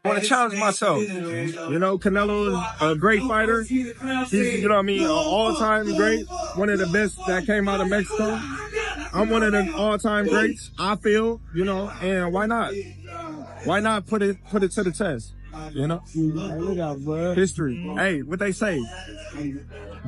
I want to challenge myself. You know, Canelo is a great fighter. He's, you know what I mean, an all-time great, one of the best that came out of Mexico. I'm one of the all-time greats, I feel, you know, and why not? Why not put it to the test? You know? Look out, bro. History. Hey, what they say?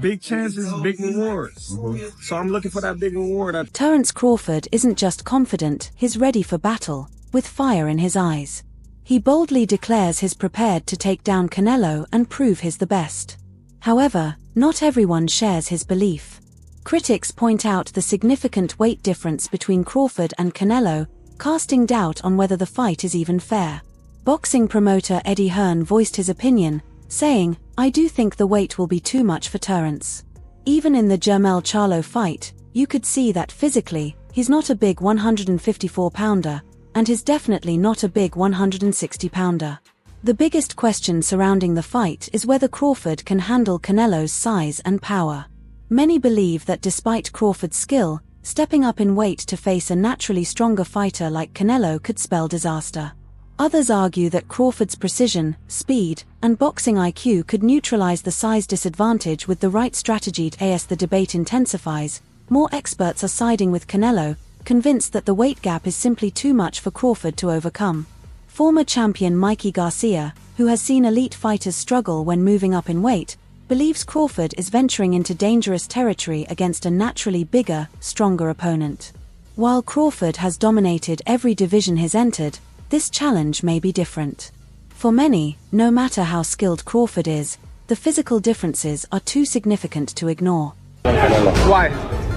Big chances, big rewards. So I'm looking for that big reward. Terence Crawford isn't just confident, he's ready for battle, with fire in his eyes. He boldly declares he's prepared to take down Canelo and prove he's the best. However, not everyone shares his belief. Critics point out the significant weight difference between Crawford and Canelo, casting doubt on whether the fight is even fair. Boxing promoter Eddie Hearn voiced his opinion, saying, "I do think the weight will be too much for Terence. Even in the Jermell Charlo fight, you could see that physically, he's not a big 154-pounder, and he's definitely not a big 160-pounder. The biggest question surrounding the fight is whether Crawford can handle Canelo's size and power. Many believe that despite Crawford's skill, stepping up in weight to face a naturally stronger fighter like Canelo could spell disaster. Others argue that Crawford's precision, speed, and boxing IQ could neutralize the size disadvantage with the right strategy. As the debate intensifies, more experts are siding with Canelo, convinced that the weight gap is simply too much for Crawford to overcome. Former champion Mikey Garcia, who has seen elite fighters struggle when moving up in weight, believes Crawford is venturing into dangerous territory against a naturally bigger, stronger opponent. While Crawford has dominated every division he's entered, this challenge may be different. For many, no matter how skilled Crawford is, the physical differences are too significant to ignore. Why?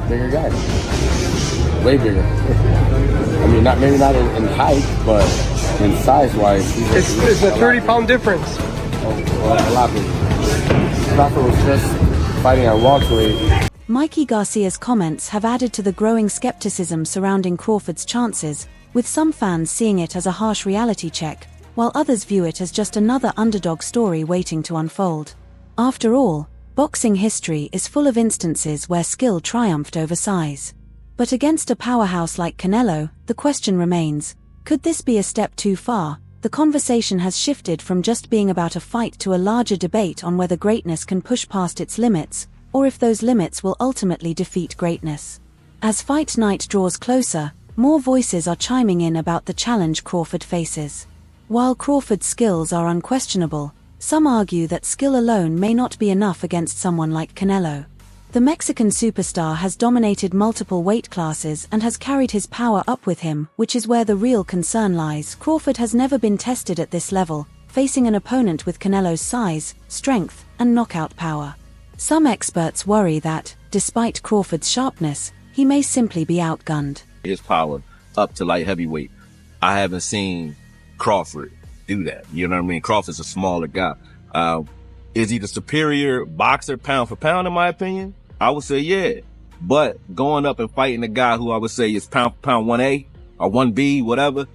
Bigger guy. Way bigger. I mean, maybe not in height, but in size-wise. It's a 30-pound difference. A lot bigger. Crawford was just fighting at welterweight. Mikey Garcia's comments have added to the growing skepticism surrounding Crawford's chances, with some fans seeing it as a harsh reality check, while others view it as just another underdog story waiting to unfold. After all, boxing history is full of instances where skill triumphed over size. But against a powerhouse like Canelo, the question remains, could this be a step too far? The conversation has shifted from just being about a fight to a larger debate on whether greatness can push past its limits, or if those limits will ultimately defeat greatness. As Fight Night draws closer, more voices are chiming in about the challenge Crawford faces. While Crawford's skills are unquestionable, some argue that skill alone may not be enough against someone like Canelo. The Mexican superstar has dominated multiple weight classes and has carried his power up with him, which is where the real concern lies. Crawford has never been tested at this level, facing an opponent with Canelo's size, strength, and knockout power. Some experts worry that, despite Crawford's sharpness, he may simply be outgunned. His power up to light heavyweight. I haven't seen Crawford do that. You know what I mean? Crawford's a smaller guy. Is he the superior boxer pound for pound, in my opinion? I would say yeah. But going up and fighting a guy who I would say is pound for pound 1A or 1B, whatever,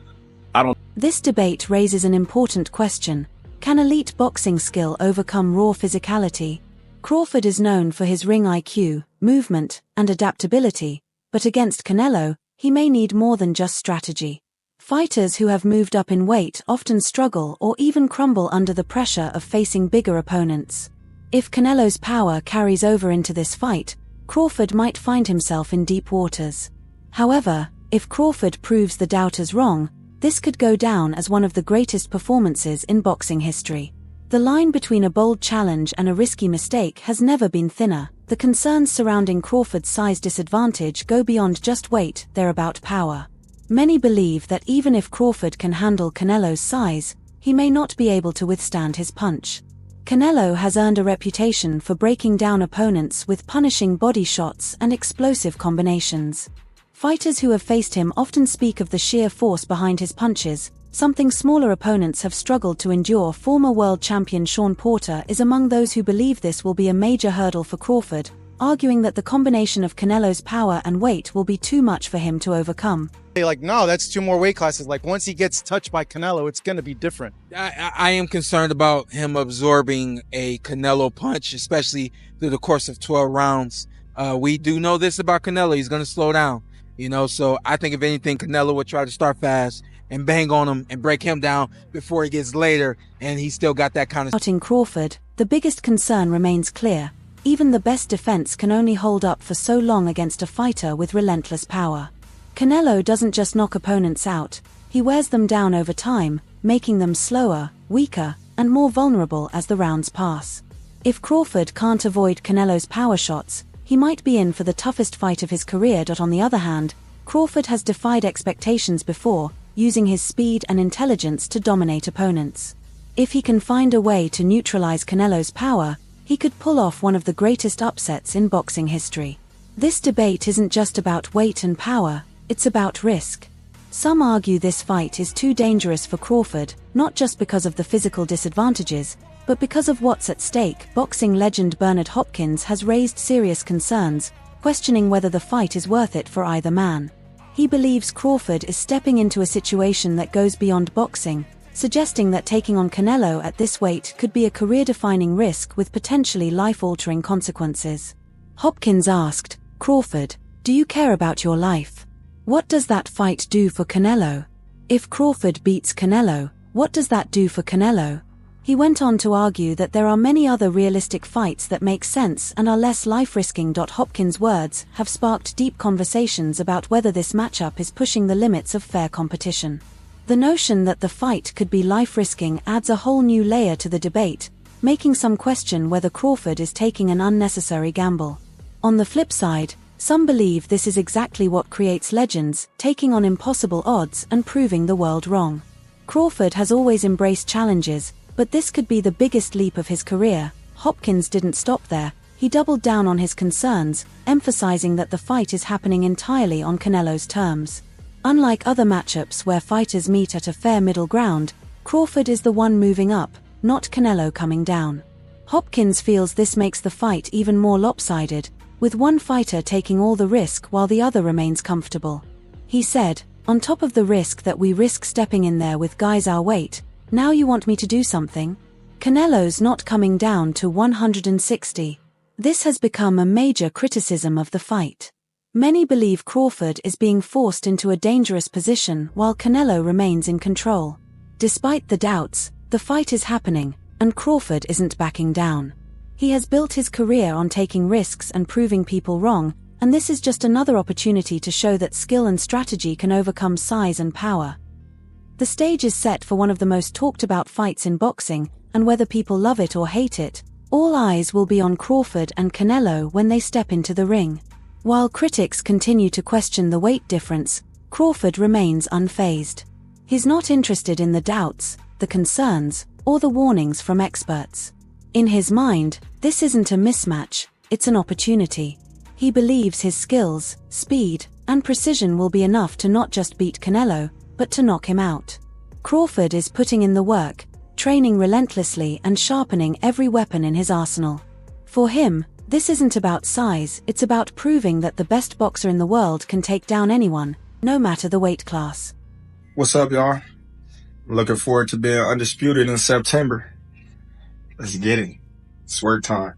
I don't. This debate raises an important question. Can elite boxing skill overcome raw physicality? Crawford is known for his ring IQ, movement, and adaptability, but against Canelo, he may need more than just strategy. Fighters who have moved up in weight often struggle or even crumble under the pressure of facing bigger opponents. If Canelo's power carries over into this fight, Crawford might find himself in deep waters. However, if Crawford proves the doubters wrong, this could go down as one of the greatest performances in boxing history. The line between a bold challenge and a risky mistake has never been thinner. The concerns surrounding Crawford's size disadvantage go beyond just weight, they're about power. Many believe that even if Crawford can handle Canelo's size, he may not be able to withstand his punch. Canelo has earned a reputation for breaking down opponents with punishing body shots and explosive combinations. Fighters who have faced him often speak of the sheer force behind his punches, something smaller opponents have struggled to endure. Former world champion Sean Porter is among those who believe this will be a major hurdle for Crawford, arguing that the combination of Canelo's power and weight will be too much for him to overcome. Like, no, that's 2 more weight classes. Like, once he gets touched by Canelo, it's going to be different. I am concerned about him absorbing a Canelo punch, especially through the course of 12 rounds. We do know this about Canelo. He's going to slow down, you know, so I think if anything, Canelo would try to start fast and bang on him and break him down before he gets later and he still got that kind of... Out in Crawford, the biggest concern remains clear. Even the best defense can only hold up for so long against a fighter with relentless power. Canelo doesn't just knock opponents out, he wears them down over time, making them slower, weaker, and more vulnerable as the rounds pass. If Crawford can't avoid Canelo's power shots, he might be in for the toughest fight of his career. On the other hand, Crawford has defied expectations before, using his speed and intelligence to dominate opponents. If he can find a way to neutralize Canelo's power, he could pull off one of the greatest upsets in boxing history. This debate isn't just about weight and power, it's about risk. Some argue this fight is too dangerous for Crawford, not just because of the physical disadvantages, but because of what's at stake. Boxing legend Bernard Hopkins has raised serious concerns, questioning whether the fight is worth it for either man. He believes Crawford is stepping into a situation that goes beyond boxing, suggesting that taking on Canelo at this weight could be a career-defining risk with potentially life-altering consequences. Hopkins asked, "Crawford, do you care about your life? What does that fight do for Canelo? If Crawford beats Canelo, what does that do for Canelo?" He went on to argue that there are many other realistic fights that make sense and are less life-risking. Hopkins' words have sparked deep conversations about whether this matchup is pushing the limits of fair competition. The notion that the fight could be life-risking adds a whole new layer to the debate, making some question whether Crawford is taking an unnecessary gamble. On the flip side, some believe this is exactly what creates legends, taking on impossible odds and proving the world wrong. Crawford has always embraced challenges, but this could be the biggest leap of his career. Hopkins didn't stop there, he doubled down on his concerns, emphasizing that the fight is happening entirely on Canelo's terms. Unlike other matchups where fighters meet at a fair middle ground, Crawford is the one moving up, not Canelo coming down. Hopkins feels this makes the fight even more lopsided, with one fighter taking all the risk while the other remains comfortable. He said, "On top of the risk that we risk stepping in there with guys our weight, now you want me to do something? Canelo's not coming down to 160. This has become a major criticism of the fight. Many believe Crawford is being forced into a dangerous position while Canelo remains in control. Despite the doubts, the fight is happening, and Crawford isn't backing down. He has built his career on taking risks and proving people wrong, and this is just another opportunity to show that skill and strategy can overcome size and power." The stage is set for one of the most talked about fights in boxing, and whether people love it or hate it, all eyes will be on Crawford and Canelo when they step into the ring. While critics continue to question the weight difference, Crawford remains unfazed. He's not interested in the doubts, the concerns, or the warnings from experts. In his mind, this isn't a mismatch, it's an opportunity. He believes his skills, speed, and precision will be enough to not just beat Canelo, but to knock him out. Crawford is putting in the work, training relentlessly and sharpening every weapon in his arsenal. For him, this isn't about size, it's about proving that the best boxer in the world can take down anyone, no matter the weight class. What's up, y'all? I'm looking forward to being undisputed in September. Let's get it. It's work time.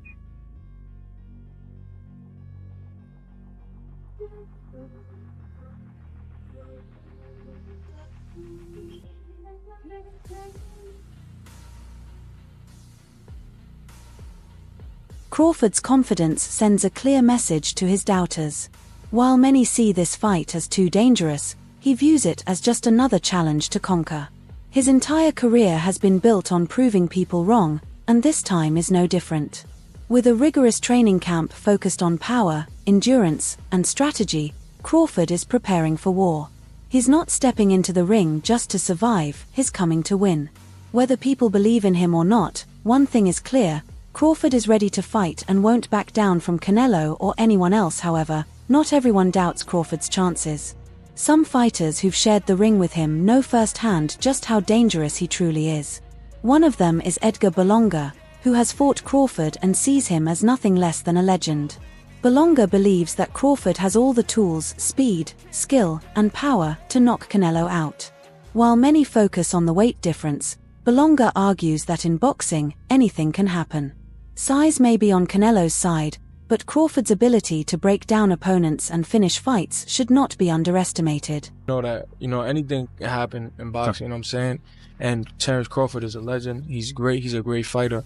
Crawford's confidence sends a clear message to his doubters. While many see this fight as too dangerous, he views it as just another challenge to conquer. His entire career has been built on proving people wrong, and this time is no different. With a rigorous training camp focused on power, endurance, and strategy, Crawford is preparing for war. He's not stepping into the ring just to survive, he's coming to win. Whether people believe in him or not, one thing is clear: Crawford is ready to fight and won't back down from Canelo or anyone else. However, not everyone doubts Crawford's chances. Some fighters who've shared the ring with him know firsthand just how dangerous he truly is. One of them is Edgar Berlanga, who has fought Crawford and sees him as nothing less than a legend. Berlanga believes that Crawford has all the tools, speed, skill, and power to knock Canelo out. While many focus on the weight difference, Berlanga argues that in boxing, anything can happen. Size may be on Canelo's side, but Crawford's ability to break down opponents and finish fights should not be underestimated. Know that, anything can happen in boxing, you know what I'm saying? And Terence Crawford is a legend. He's great. He's a great fighter.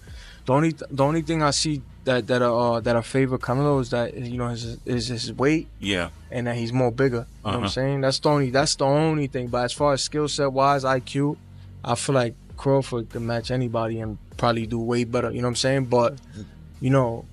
The only thing I see that I favor Canelo is that his weight. Yeah. And that he's more bigger. You know what I'm saying? That's the only thing. But as far as skill set wise, IQ, I feel like Crawford can match anybody and probably do way better. You know what I'm saying? But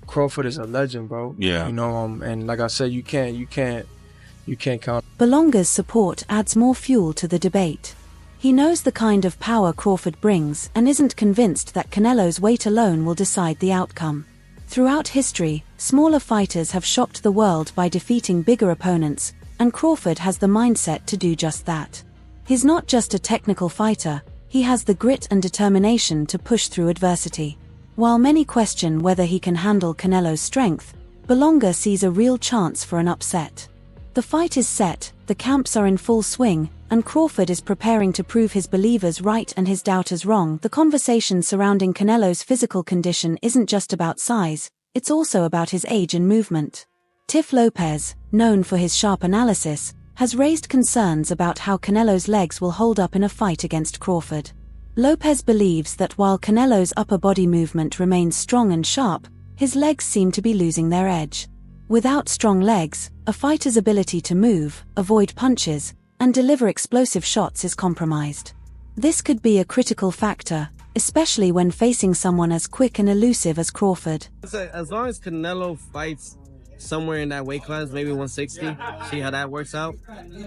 Crawford is a legend, bro. Yeah. And like I said, you can't count. Belonga's support adds more fuel to the debate. He knows the kind of power Crawford brings and isn't convinced that Canelo's weight alone will decide the outcome. Throughout history, smaller fighters have shocked the world by defeating bigger opponents, and Crawford has the mindset to do just that. He's not just a technical fighter, he has the grit and determination to push through adversity. While many question whether he can handle Canelo's strength, Belonga sees a real chance for an upset. The fight is set, the camps are in full swing, and Crawford is preparing to prove his believers right and his doubters wrong. The conversation surrounding Canelo's physical condition isn't just about size, it's also about his age and movement. Tiff Lopez, known for his sharp analysis, has raised concerns about how Canelo's legs will hold up in a fight against Crawford. Lopez believes that while Canelo's upper body movement remains strong and sharp, his legs seem to be losing their edge. Without strong legs, a fighter's ability to move, avoid punches, and deliver explosive shots is compromised. This could be a critical factor, especially when facing someone as quick and elusive as Crawford. As long as Canelo fights somewhere in that weight class, maybe 160, see how that works out,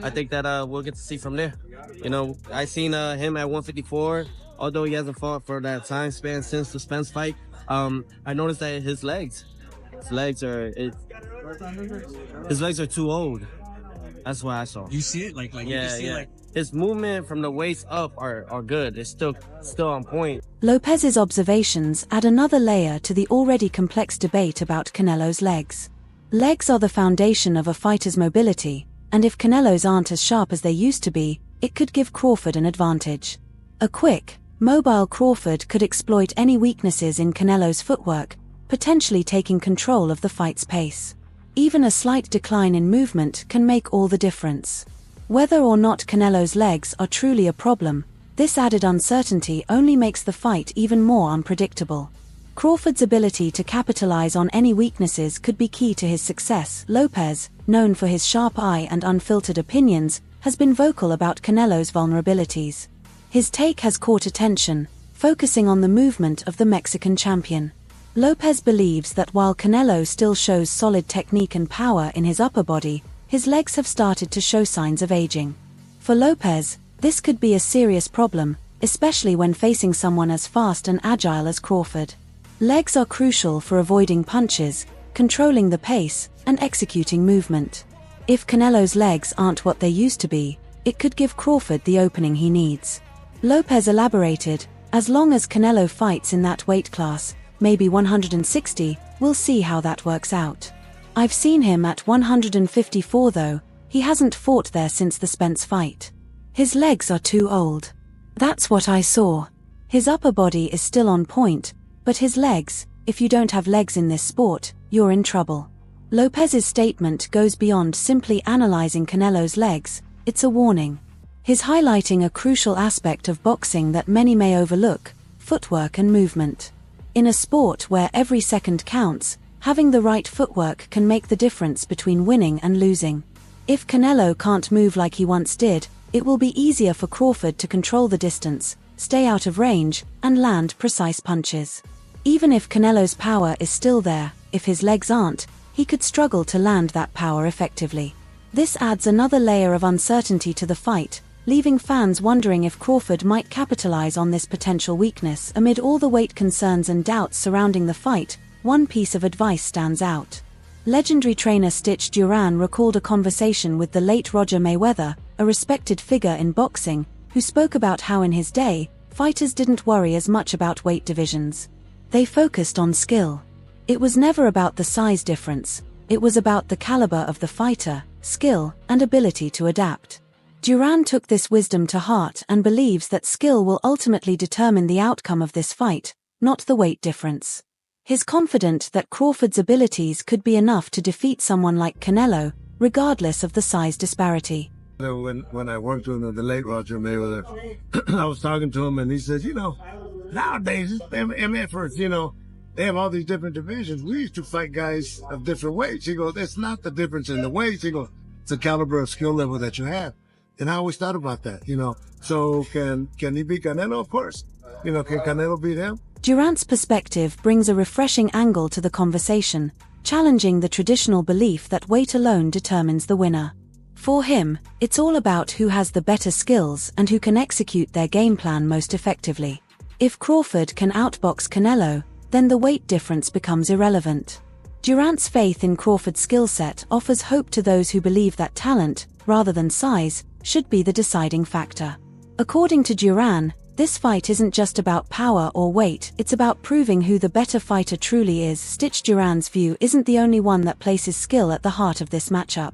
I think that we'll get to see from there. I seen him at 154, although he hasn't fought for that time span since the Spence fight. I noticed that his legs are too old. That's what I saw. You see it? Yeah. His movement from the waist up are good. It's still on point. Lopez's observations add another layer to the already complex debate about Canelo's legs. Legs are the foundation of a fighter's mobility, and if Canelo's aren't as sharp as they used to be, it could give Crawford an advantage. A quick, mobile Crawford could exploit any weaknesses in Canelo's footwork, potentially taking control of the fight's pace. Even a slight decline in movement can make all the difference. Whether or not Canelo's legs are truly a problem, this added uncertainty only makes the fight even more unpredictable. Crawford's ability to capitalize on any weaknesses could be key to his success. Lopez, known for his sharp eye and unfiltered opinions, has been vocal about Canelo's vulnerabilities. His take has caught attention, focusing on the movement of the Mexican champion. Lopez believes that while Canelo still shows solid technique and power in his upper body, his legs have started to show signs of aging. For Lopez, this could be a serious problem, especially when facing someone as fast and agile as Crawford. Legs are crucial for avoiding punches, controlling the pace, and executing movement. If Canelo's legs aren't what they used to be, it could give Crawford the opening he needs. Lopez elaborated, as long as Canelo fights in that weight class, maybe 160, we'll see how that works out. I've seen him at 154 though, he hasn't fought there since the Spence fight. His legs are too old. That's what I saw. His upper body is still on point, but his legs, if you don't have legs in this sport, you're in trouble. Lopez's statement goes beyond simply analyzing Canelo's legs, it's a warning. He's highlighting a crucial aspect of boxing that many may overlook, footwork and movement. In a sport where every second counts, having the right footwork can make the difference between winning and losing. If Canelo can't move like he once did, it will be easier for Crawford to control the distance, stay out of range, and land precise punches. Even if Canelo's power is still there, if his legs aren't, he could struggle to land that power effectively. This adds another layer of uncertainty to the fight, leaving fans wondering if Crawford might capitalize on this potential weakness. Amid all the weight concerns and doubts surrounding the fight, one piece of advice stands out. Legendary trainer Stitch Duran recalled a conversation with the late Roger Mayweather, a respected figure in boxing, who spoke about how in his day, fighters didn't worry as much about weight divisions. They focused on skill. It was never about the size difference, it was about the caliber of the fighter, skill, and ability to adapt. Duran took this wisdom to heart and believes that skill will ultimately determine the outcome of this fight, not the weight difference. He's confident that Crawford's abilities could be enough to defeat someone like Canelo, regardless of the size disparity. When I worked with the late Roger Mayweather, I was talking to him and he said, nowadays, MFers, they have all these different divisions. We used to fight guys of different weights. He goes, it's not the difference in the weights. He goes, it's the caliber of skill level that you have. And I always thought about that, So can he beat Canelo? Of course. Can Canelo beat him? Durance's perspective brings a refreshing angle to the conversation, challenging the traditional belief that weight alone determines the winner. For him, it's all about who has the better skills and who can execute their game plan most effectively. If Crawford can outbox Canelo, then the weight difference becomes irrelevant. Durance's faith in Crawford's skill set offers hope to those who believe that talent, rather than size, should be the deciding factor. According to Duran, this fight isn't just about power or weight, it's about proving who the better fighter truly is. Duran's view isn't the only one that places skill at the heart of this matchup.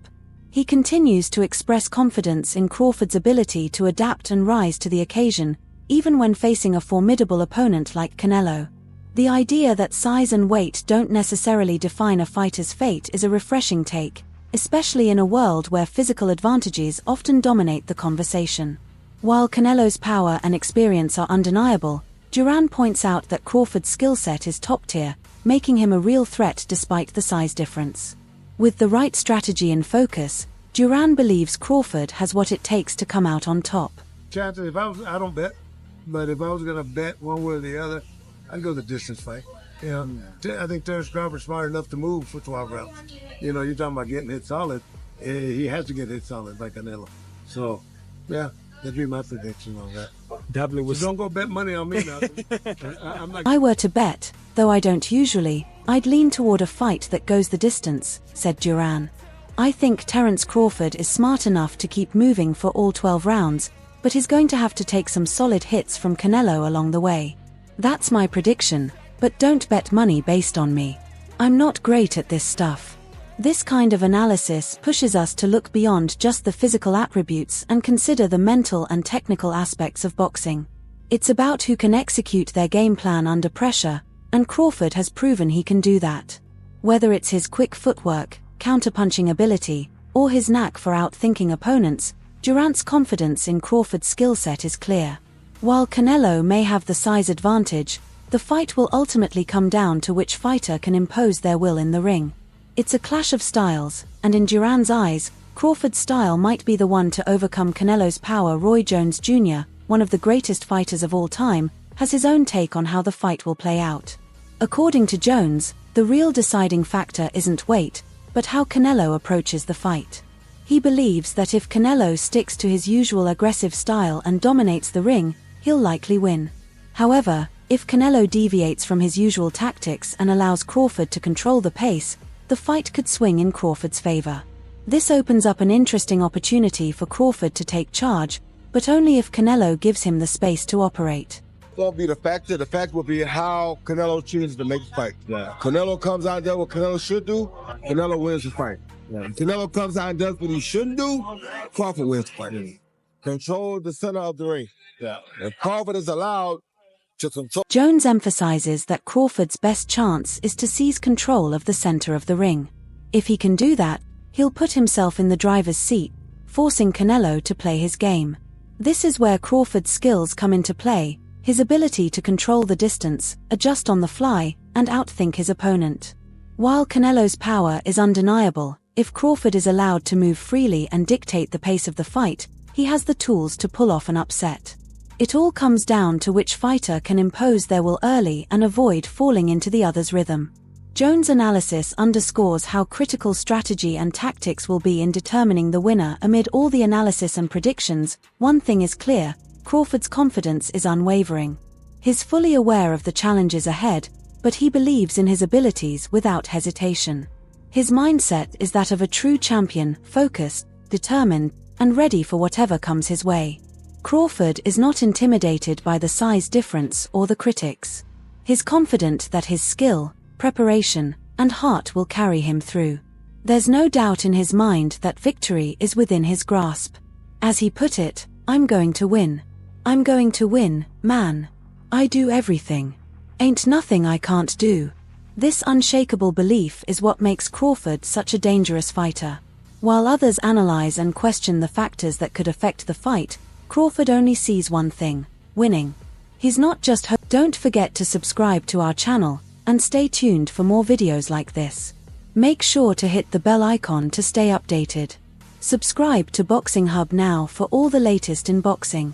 He continues to express confidence in Crawford's ability to adapt and rise to the occasion, even when facing a formidable opponent like Canelo. The idea that size and weight don't necessarily define a fighter's fate is a refreshing take, especially in a world where physical advantages often dominate the conversation. While Canelo's power and experience are undeniable, Duran points out that Crawford's skill set is top tier, making him a real threat despite the size difference. With the right strategy and focus, Duran believes Crawford has what it takes to come out on top. Chances, I don't bet, but if I was going to bet one way or the other, I'd go the distance fight. I think Terence Crawford's smart enough to move for 12 rounds. You're talking about getting hit solid. He has to get hit solid by Canelo. So, yeah. That'd be my prediction on that. Definitely. So don't go bet money on me now. If I were to bet, though I don't usually, I'd lean toward a fight that goes the distance, said Duran. I think Terence Crawford is smart enough to keep moving for all 12 rounds, but he's going to have to take some solid hits from Canelo along the way. That's my prediction, but don't bet money based on me. I'm not great at this stuff. This kind of analysis pushes us to look beyond just the physical attributes and consider the mental and technical aspects of boxing. It's about who can execute their game plan under pressure, and Crawford has proven he can do that. Whether it's his quick footwork, counterpunching ability, or his knack for outthinking opponents, Durance's confidence in Crawford's skill set is clear. While Canelo may have the size advantage, the fight will ultimately come down to which fighter can impose their will in the ring. It's a clash of styles, and in Duran's eyes, Crawford's style might be the one to overcome Canelo's power. Roy Jones Jr., one of the greatest fighters of all time, has his own take on how the fight will play out. According to Jones, the real deciding factor isn't weight, but how Canelo approaches the fight. He believes that if Canelo sticks to his usual aggressive style and dominates the ring, he'll likely win. However, if Canelo deviates from his usual tactics and allows Crawford to control the pace, the fight could swing in Crawford's favor. This opens up an interesting opportunity for Crawford to take charge, but only if Canelo gives him the space to operate. Won't be the factor. The fact will be how Canelo chooses to make the fight. Canelo comes out and does what Canelo should do, Canelo wins the fight. If Canelo comes out and does what he shouldn't do, Crawford wins the fight. Control the center of the ring. If Crawford is allowed to control. Jones emphasizes that Crawford's best chance is to seize control of the center of the ring. If he can do that, he'll put himself in the driver's seat, forcing Canelo to play his game. This is where Crawford's skills come into play, his ability to control the distance, adjust on the fly, and outthink his opponent. While Canelo's power is undeniable, if Crawford is allowed to move freely and dictate the pace of the fight, he has the tools to pull off an upset. It all comes down to which fighter can impose their will early and avoid falling into the other's rhythm. Jones' analysis underscores how critical strategy and tactics will be in determining the winner. Amid all the analysis and predictions, one thing is clear: Crawford's confidence is unwavering. He's fully aware of the challenges ahead, but he believes in his abilities without hesitation. His mindset is that of a true champion, focused, determined, and ready for whatever comes his way. Crawford is not intimidated by the size difference or the critics. He's confident that his skill, preparation, and heart will carry him through. There's no doubt in his mind that victory is within his grasp. As he put it, "I'm going to win. I'm going to win, man. I do everything. Ain't nothing I can't do." This unshakable belief is what makes Crawford such a dangerous fighter. While others analyze and question the factors that could affect the fight, Crawford only sees one thing: winning. He's not just Don't forget to subscribe to our channel, and stay tuned for more videos like this. Make sure to hit the bell icon to stay updated. Subscribe to Boxing Hub now for all the latest in boxing.